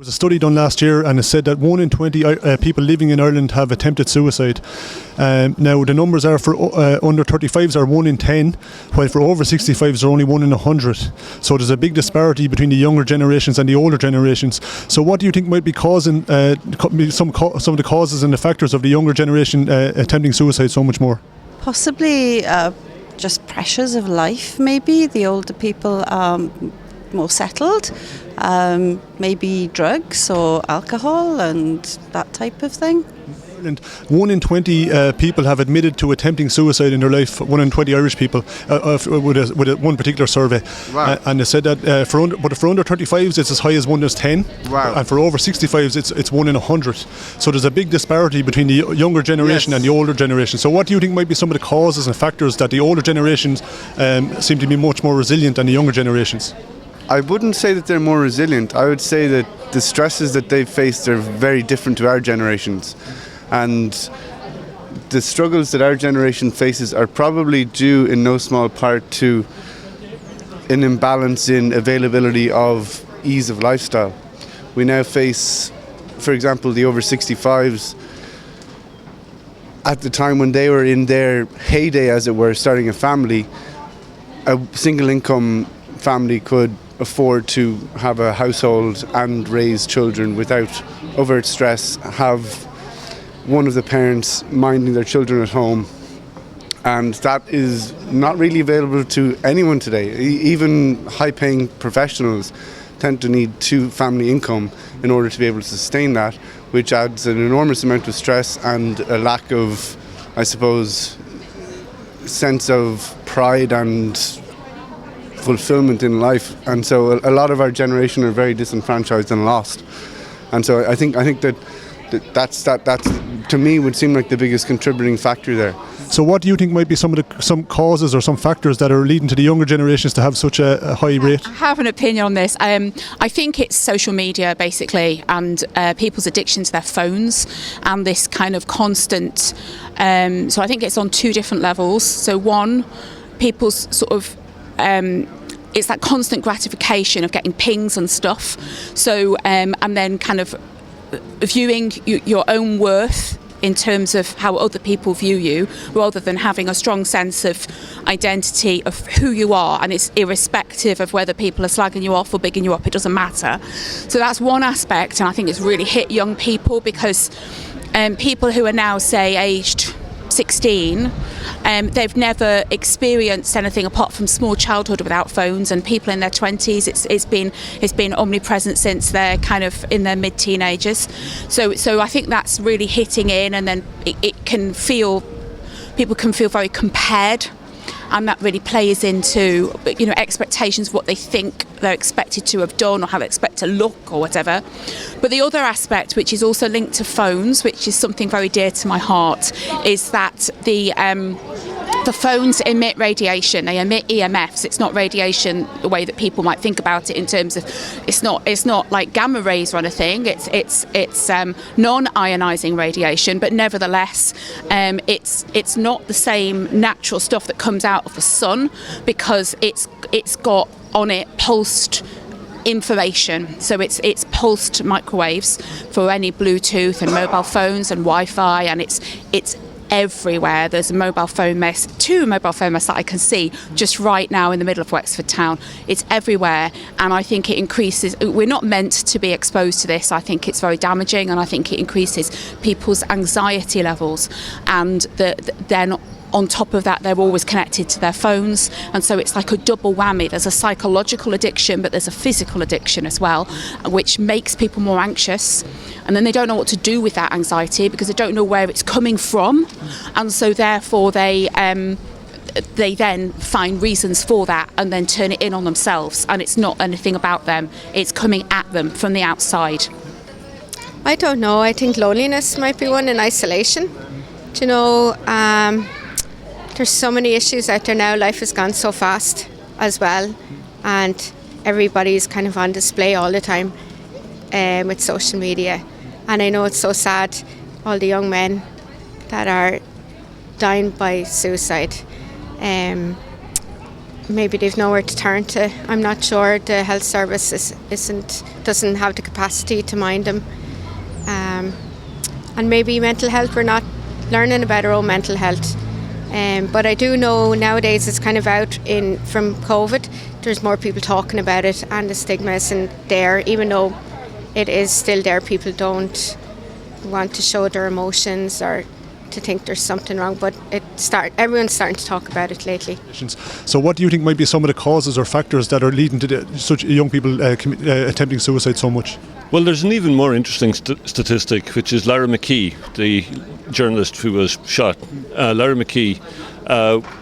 was a study done last year, and it said that 1 in 20 people living in Ireland have attempted suicide. Now the numbers are for under 35s are 1 in 10, while for over 65s are only 1 in 100. So there's a big disparity between the younger generations and the older generations. So what do you think might be causing some of the causes and the factors of the younger generation attempting suicide so much more? Possibly just pressures of life, maybe. The older people are more settled. Maybe drugs or alcohol and that type of thing. And 1 in 20 people have admitted to attempting suicide in their life. 1 in 20 Irish people, with one particular survey. Wow. And they said that for under 35s it's as high as 1 in 10. Wow. And for over 65s it's 1 in 100. So there's a big disparity between the younger generation and the older generation. So what do you think might be some of the causes and factors that the older generations seem to be much more resilient than the younger generations? I wouldn't say that they're more resilient. I would say that the stresses that they've faced are very different to our generations. And the struggles that our generation faces are probably due in no small part to an imbalance in availability of ease of lifestyle. We now face, for example, the over 65s. At the time when they were in their heyday, as it were, starting a family, a single income family could afford to have a household and raise children without overt stress, have one of the parents minding their children at home, and that is not really available to anyone today. Even high-paying professionals tend to need two family income in order to be able to sustain that, which adds an enormous amount of stress and a lack of, I suppose, sense of pride and fulfillment in life. And so a lot of our generation are very disenfranchised and lost. And so I think that's to me would seem like the biggest contributing factor there. So what do you think might be some causes or some factors that are leading to the younger generations to have such a high rate? I have an opinion on this. I think it's social media basically, and people's addiction to their phones, and this kind of constant. So I think it's on two different levels. So one, people's sort of. It's that constant gratification of getting pings and stuff. So and then kind of viewing your own worth in terms of how other people view you, rather than having a strong sense of identity of who you are, and it's irrespective of whether people are slagging you off or bigging you up, it doesn't matter. So that's one aspect, and I think it's really hit young people, because people who are now, say, aged 16, they've never experienced anything apart from small childhood without phones, and people in their 20s, it's been omnipresent since they're kind of in their mid-teenagers. So I think that's really hitting in, and then people can feel very compared, and that really plays into, expectations of what they think they're expected to have done or how they expect to look or whatever. But the other aspect, which is also linked to phones, which is something very dear to my heart, is that the phones emit radiation. They emit EMFs. It's not radiation the way that people might think about it, in terms of it's not like gamma rays or anything. It's non-ionizing radiation, but nevertheless, it's not the same natural stuff that comes out of the sun, because it's got on it pulsed information. So it's pulsed microwaves for any Bluetooth and mobile phones and Wi-Fi, and it's everywhere. There's two mobile phone masts that I can see just right now in the middle of Wexford town. It's everywhere, and I think it increases. We're not meant to be exposed to this. I think it's very damaging, and I think it increases people's anxiety levels, and they're not. On top of that, they're always connected to their phones, and so it's like a double whammy. There's a psychological addiction, but there's a physical addiction as well, which makes people more anxious, and then they don't know what to do with that anxiety, because they don't know where it's coming from, and so therefore they then find reasons for that and then turn it in on themselves, and it's not anything about them, it's coming at them from the outside. I don't know. I think loneliness might be one, and isolation. There's so many issues out there now. Life has gone so fast as well, and everybody's kind of on display all the time with social media. And I know it's so sad, all the young men that are dying by suicide. maybe they've nowhere to turn to. I'm not sure the health service doesn't have the capacity to mind them. And maybe mental health, we're not learning about our own mental health. But I do know nowadays it's kind of out from COVID. There's more people talking about it, and the stigma isn't there, even though it is still there. People don't want to show their emotions or to think there's something wrong, but everyone's starting to talk about it lately. So what do you think might be some of the causes or factors that are leading to such young people attempting suicide so much? Well, there's an even more interesting statistic, which is Lara McKee, the journalist who was shot. Lara McKee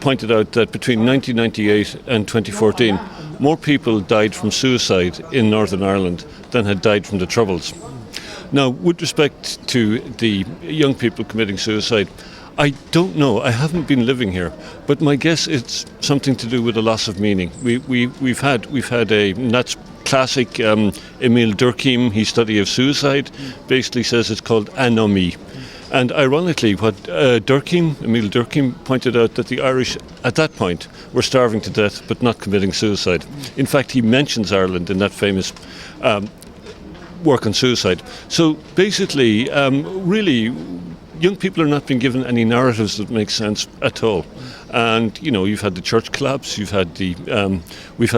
pointed out that between 1998 and 2014, more people died from suicide in Northern Ireland than had died from the Troubles. Now, with respect to the young people committing suicide, I don't know. I haven't been living here, but my guess it's something to do with a loss of meaning. We've had and that's classic. Emile Durkheim, his study of suicide, basically says it's called anomie. And ironically, what Emile Durkheim pointed out that the Irish at that point were starving to death but not committing suicide. In fact, he mentions Ireland in that famous work on suicide. So basically, really, young people are not being given any narratives that make sense at all. And you've had the church collapse. We've had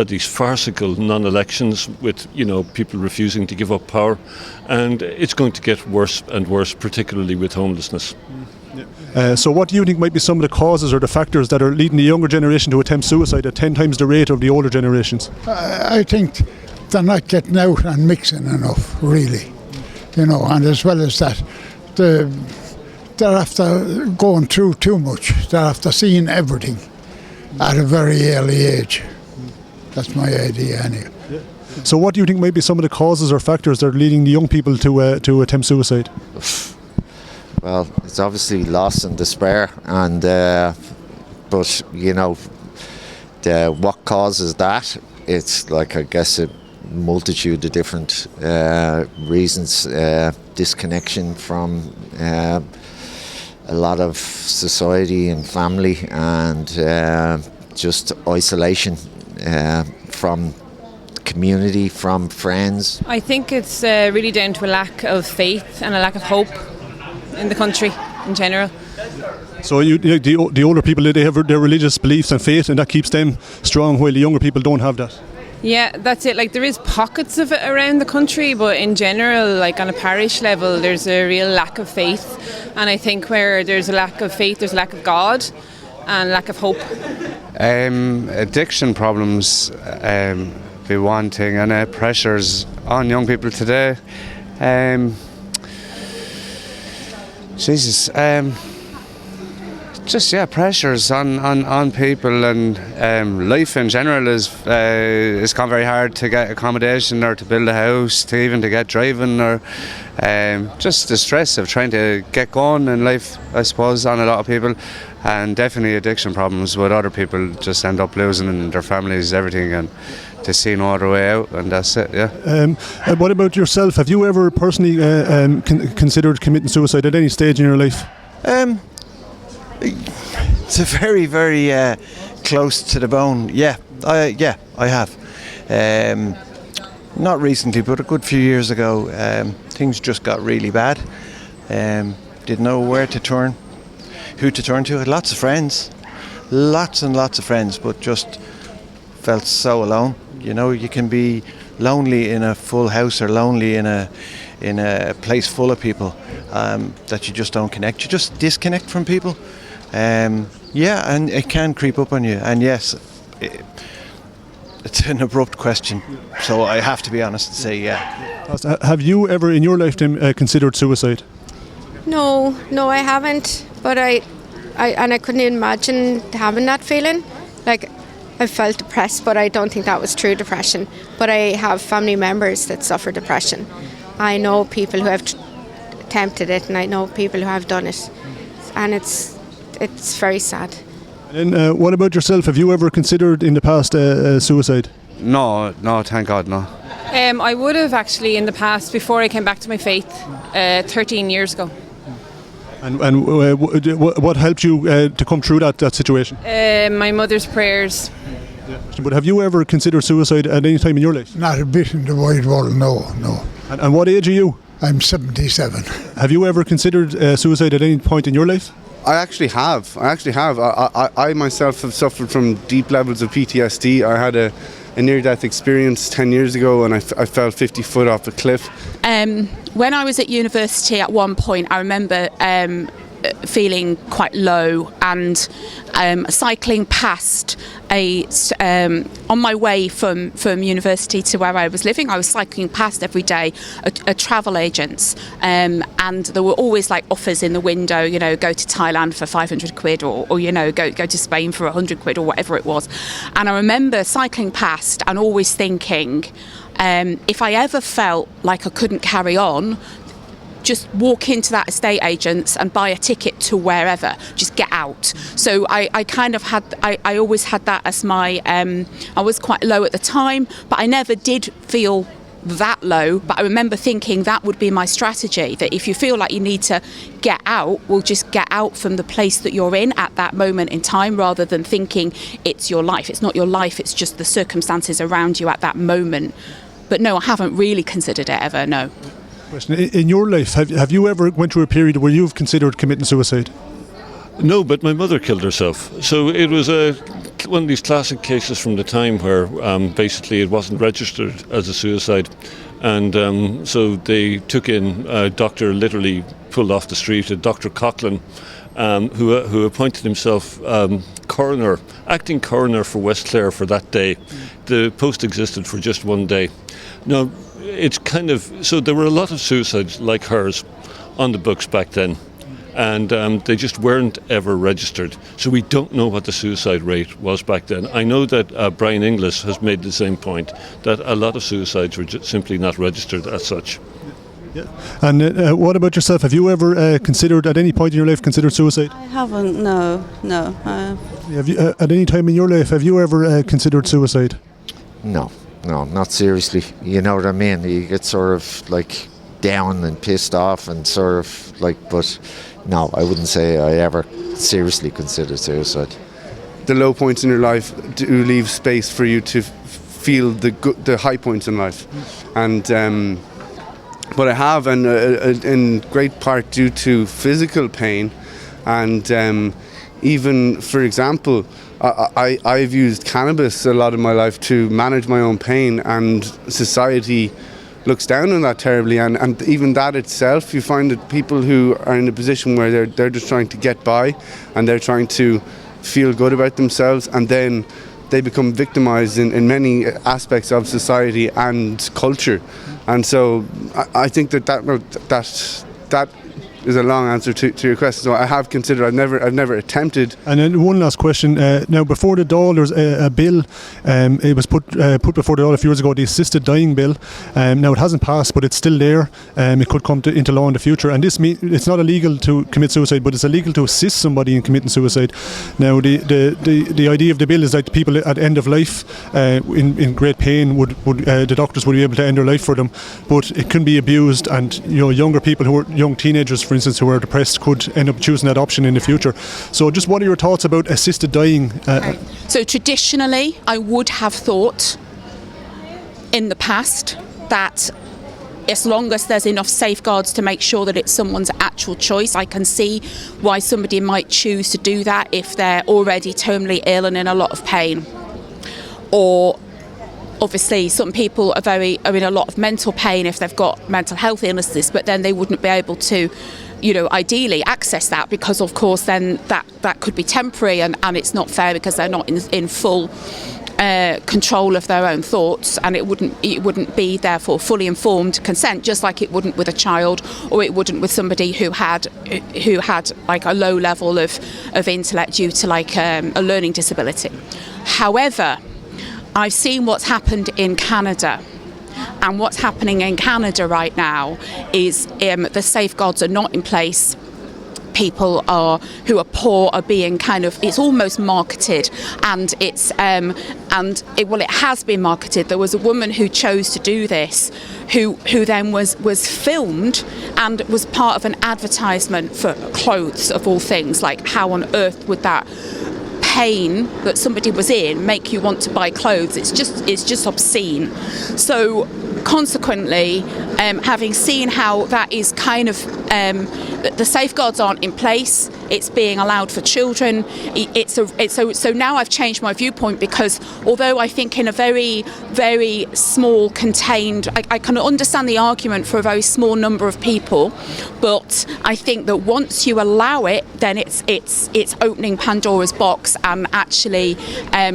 these farcical non-elections with people refusing to give up power, and it's going to get worse and worse, particularly with homelessness. So what do you think might be some of the causes or the factors that are leading the younger generation to attempt suicide at 10 times the rate of the older generations? I think they're not getting out and mixing enough, really. And as well as that, they're after going through too much. They're after seeing everything at a very early age. That's my idea, anyway. Yeah. So what do you think might be some of the causes or factors that are leading the young people to attempt suicide? Well, it's obviously loss and despair, and but what causes that? It's like, I guess, a multitude of different reasons. Disconnection from a lot of society and family, and just isolation from community, from friends. I think it's really down to a lack of faith and a lack of hope in the country in general. So the older people, they have their religious beliefs and faith, and that keeps them strong, while the younger people don't have that. Yeah, that's it. Like, there is pockets of it around the country, but in general, like on a parish level, there's a real lack of faith. And I think where there's a lack of faith, there's a lack of God and lack of hope. Addiction problems be one thing, and pressures on young people today. Pressures on people, and life in general is gone very hard to get accommodation or to build a house, to even to get driving, or just the stress of trying to get going in life, I suppose, on a lot of people. And definitely addiction problems with other people just end up losing their families, everything, and they see no other way out, and that's it. Yeah. What about yourself? Have you ever personally considered committing suicide at any stage in your life? It's a very, very close to the bone. Yeah, I have. Not recently, but a good few years ago, things just got really bad. Didn't know where to turn, who to turn to. Had lots of friends, lots and lots of friends, but just felt so alone. You can be lonely in a full house, or lonely in a place full of people, that you just don't connect. You just disconnect from people. And it can creep up on you. And yes, it's an abrupt question, so I have to be honest and say yeah. Have you ever in your lifetime considered suicide? No, I haven't. But I couldn't imagine having that feeling. Like, I felt depressed, but I don't think that was true depression. But I have family members that suffer depression. I know people who have attempted it, and I know people who have done it, and it's very sad. And what about yourself? Have you ever considered in the past suicide? No, thank God, no. I would have actually in the past, before I came back to my faith, 13 years ago. And what helped you to come through that situation? My mother's prayers. But have you ever considered suicide at any time in your life? Not a bit in the wide world, no. And what age are you? I'm 77. Have you ever considered suicide at any point in your life? I actually have. I myself have suffered from deep levels of PTSD. I had a near-death experience 10 years ago, and I fell 50 foot off a cliff. When I was at university at one point, I remember feeling quite low and cycling past on my way from university to where I was living. I was cycling past every day a travel agents, and there were always like offers in the window, you know, go to Thailand for 500 quid or you know, go to Spain for 100 quid or whatever it was. And I remember cycling past and always thinking, if I ever felt like I couldn't carry on, just walk into that estate agent's and buy a ticket to wherever, just get out. So I kind of had, I always had that as my, I was quite low at the time, but I never did feel that low. But I remember thinking that would be my strategy, that if you feel like you need to get out, well, just get out from the place that you're in at that moment in time, rather than thinking it's your life. It's not your life, it's just the circumstances around you at that moment. But no, I haven't really considered it ever, no. In your life, have you ever went through a period where you've considered committing suicide? No, but my mother killed herself. So it was one of these classic cases from the time where basically it wasn't registered as a suicide. And so they took in a doctor, literally pulled off the street, a Dr. Coughlin, who appointed himself acting coroner for West Clare for that day. The post existed for just one day. Now, it's kind of, so there were a lot of suicides like hers on the books back then, and they just weren't ever registered. So we don't know what the suicide rate was back then. I know that Brian Inglis has made the same point, that a lot of suicides were just simply not registered as such. Yeah. And what about yourself? Have you ever considered, at any point in your life, considered suicide? I haven't, no. Have you, at any time in your life, have you ever considered suicide? No, not seriously. You know what I mean? You get sort of like down and pissed off and sort of like, but no, I wouldn't say I ever seriously considered suicide. The low points in your life do leave space for you to feel the high points in life. And but I have, and in great part due to physical pain, and even, for example, I've used cannabis a lot of my life to manage my own pain, and society looks down on that terribly. And even that itself, you find that people who are in a position where they're just trying to get by, and they're trying to feel good about themselves, and then they become victimized in many aspects of society and culture. And so I think that is a long answer to your question. So I have considered. I've never attempted. And then one last question. Now, before the Dáil, there's a bill. It was put before the Dáil a few years ago, the assisted dying bill. Now it hasn't passed, but it's still there. It could come into law in the future. And this means it's not illegal to commit suicide, but it's illegal to assist somebody in committing suicide. Now, the idea of the bill is that people at end of life, in great pain, would the doctors would be able to end their life for them. But it can be abused, and younger people who are young teenagers, for instance, who are depressed, could end up choosing that option in the future. So just what are your thoughts about assisted dying? So traditionally, I would have thought in the past that as long as there's enough safeguards to make sure that it's someone's actual choice, I can see why somebody might choose to do that if they're already terminally ill and in a lot of pain. Or obviously some people are in a lot of mental pain if they've got mental health illnesses, but then they wouldn't be able to, ideally access that, because of course then that could be temporary, and it's not fair because they're not in full control of their own thoughts, and it wouldn't be therefore fully informed consent, just like it wouldn't with a child, or it wouldn't with somebody who had like a low level of intellect due to like a learning disability. However, I've seen what's happened in Canada, and what's happening in Canada right now is the safeguards are not in place. People who are poor are being it's almost marketed, and it has been marketed. There was a woman who chose to do this, who then was filmed and was part of an advertisement for clothes, of all things. Like, how on earth would that pain that somebody was in make you want to buy clothes. It's just obscene. So consequently, having seen how that is kind of the safeguards aren't in place, it's being allowed for children. So now I've changed my viewpoint, because although I think in a very, very small contained, I can understand the argument for a very small number of people, but I think that once you allow it, then it's opening Pandora's box, and actually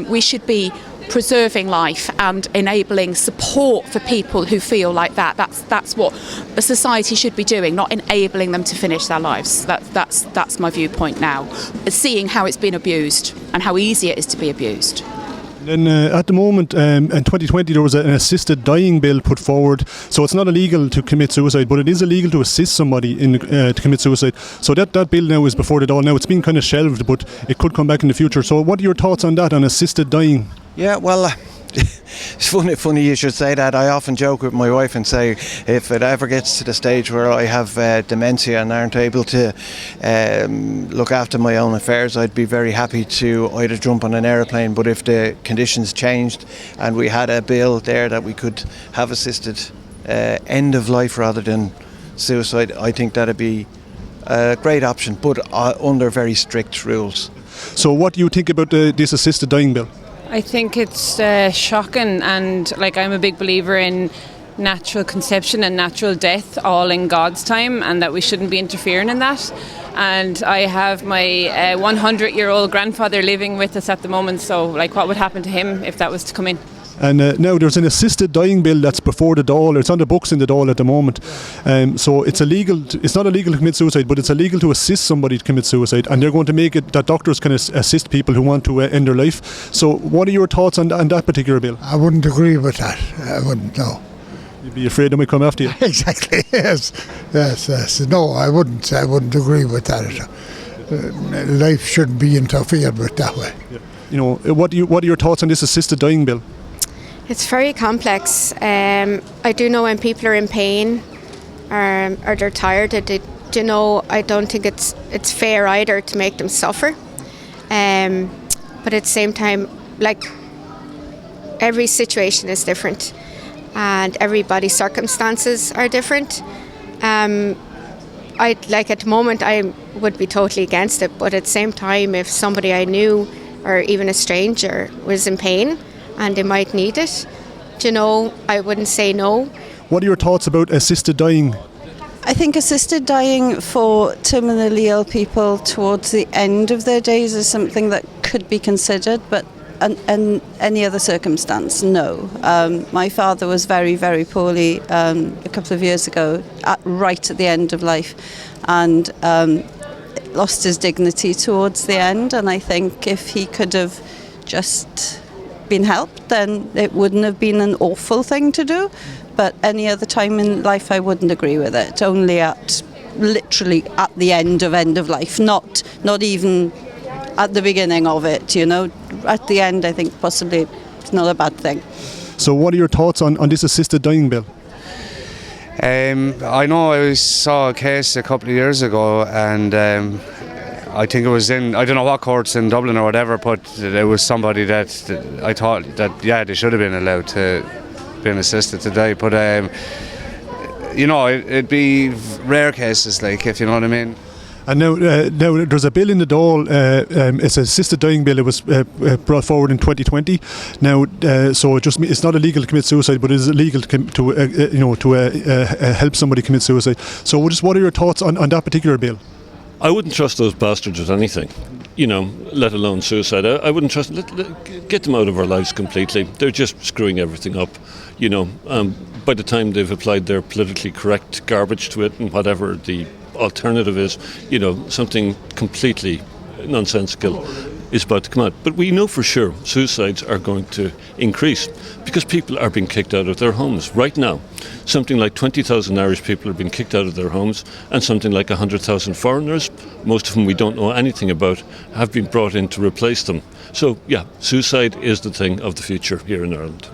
we should be preserving life and enabling support for people who feel like that. That's what a society should be doing, not enabling them to finish their lives. That's my viewpoint now. Seeing how it's been abused and how easy it is to be abused. And at the moment, in 2020, there was an assisted dying bill put forward. So it's not illegal to commit suicide, but it is illegal to assist somebody to commit suicide. So that bill now is before the Dáil. Now it's been kind of shelved, but it could come back in the future. So what are your thoughts on that, on assisted dying? Yeah, well, it's funny you should say that. I often joke with my wife and say, if it ever gets to the stage where I have dementia and aren't able to look after my own affairs, I'd be very happy to either jump on an aeroplane. But if the conditions changed and we had a bill there that we could have assisted end of life rather than suicide, I think that'd be a great option, but under very strict rules. So what do you think about this assisted dying bill? I think it's shocking, and I'm a big believer in natural conception and natural death all in God's time, and that we shouldn't be interfering in that. And I have my 100-year-old grandfather living with us at the moment, so what would happen to him if that was to come in? And now there's an assisted dying bill that's before the Dáil. It's on the books in the Dáil at the moment. So it's illegal. It's not illegal to commit suicide, but it's illegal to assist somebody to commit suicide. And they're going to make it that doctors can assist people who want to end their life. So what are your thoughts on that particular bill? I wouldn't agree with that. I wouldn't, no. You'd be afraid they might come after you? Exactly, yes. No, I wouldn't agree with that. Life shouldn't be interfered with that way. Yeah. You know, what are your thoughts on this assisted dying bill? It's very complex. I do know when people are in pain or they're tired, I don't think it's fair either to make them suffer. But at the same time, every situation is different and everybody's circumstances are different. At the moment I would be totally against it, but at the same time, if somebody I knew or even a stranger was in pain and they might need it, I wouldn't say no. What are your thoughts about assisted dying? I think assisted dying for terminally ill people towards the end of their days is something that could be considered, but in any other circumstance, no. My father was very, very poorly a couple of years ago, right at the end of life, and lost his dignity towards the end. And I think if he could have just been helped, then it wouldn't have been an awful thing to do. But any other time in life, I wouldn't agree with it. Only literally at the end of life, not even at the beginning of it. At the end, I think possibly it's not a bad thing. So, what are your thoughts on this assisted dying bill? I know I saw a case a couple of years ago, and I think it was in, I don't know what courts in Dublin or whatever, but there was somebody that I thought that, they should have been allowed to be assisted to die. But, it'd be rare cases, if you know what I mean. And now there's a bill in the Dáil, it's an assisted dying bill. It was brought forward in 2020. Now, so it's not illegal to commit suicide, but it is illegal to help somebody commit suicide. So what are your thoughts on that particular bill? I wouldn't trust those bastards with anything, let alone suicide. I wouldn't trust get them out of our lives completely. They're just screwing everything up, by the time they've applied their politically correct garbage to it and whatever the alternative is, something completely nonsensical is about to come out. But we know for sure suicides are going to increase because people are being kicked out of their homes. Right now, something like 20,000 Irish people are being kicked out of their homes, and something like 100,000 foreigners, most of whom we don't know anything about, have been brought in to replace them. So, suicide is the thing of the future here in Ireland.